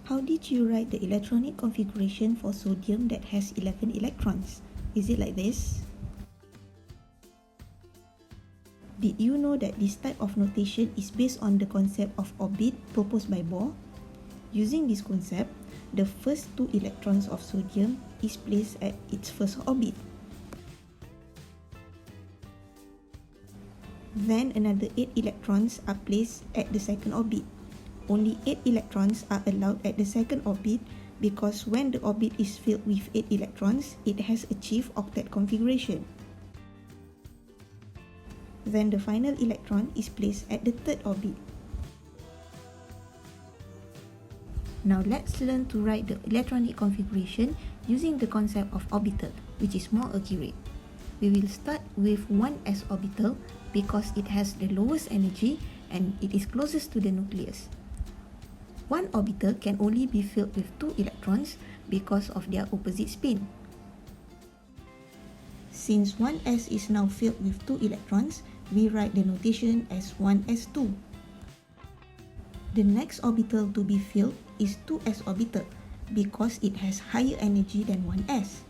How did you write the electronic configuration for sodium that has 11 electrons? Is it like this? Did you know that this type of notation is based on the concept of orbit proposed by Bohr? Using this concept, the first 2 electrons of sodium is placed at its first orbit. Then another 8 electrons are placed at the second orbit. Only 8 electrons are allowed at the second orbit because when the orbit is filled with 8 electrons, it has achieved octet configuration. Then the final electron is placed at the third orbit. Now let's learn to write the electronic configuration using the concept of orbital, which is more accurate. We will start with 1s orbital because it has the lowest energy and it is closest to the nucleus. One orbital can only be filled with 2 electrons because of their opposite spin. Since 1s is now filled with 2 electrons, we write the notation as 1s2. The next orbital to be filled is 2s orbital because it has higher energy than 1s.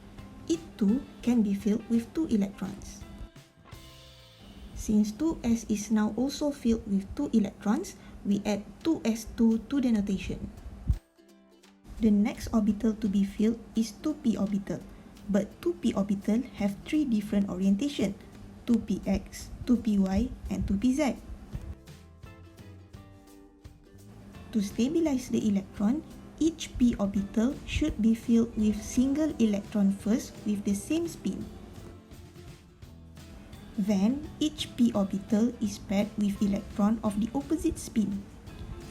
It too can be filled with 2 electrons. Since 2s is now also filled with 2 electrons, we add 2s2 to the notation. The next orbital to be filled is 2p orbital, but 2p orbital have 3 different orientation: 2px, 2py, and 2pz. To stabilize the electron, each p orbital should be filled with single electron first with the same spin. Then, each p orbital is paired with electron of the opposite spin.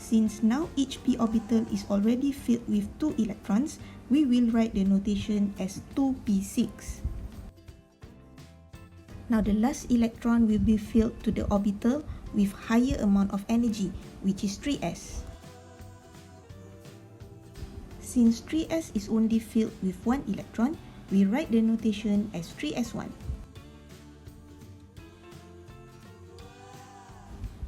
Since now each p orbital is already filled with 2 electrons, we will write the notation as 2p6. Now the last electron will be filled to the orbital with higher amount of energy, which is 3s. Since 3s is only filled with 1 electron, we write the notation as 3s1.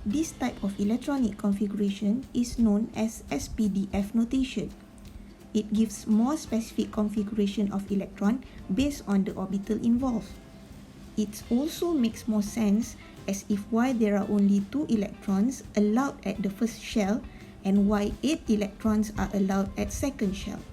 This type of electronic configuration is known as SPDF notation. It gives more specific configuration of electron based on the orbital involved. It also makes more sense as if why there are only 2 electrons allowed at the first shell and why 8 electrons are allowed at second shell.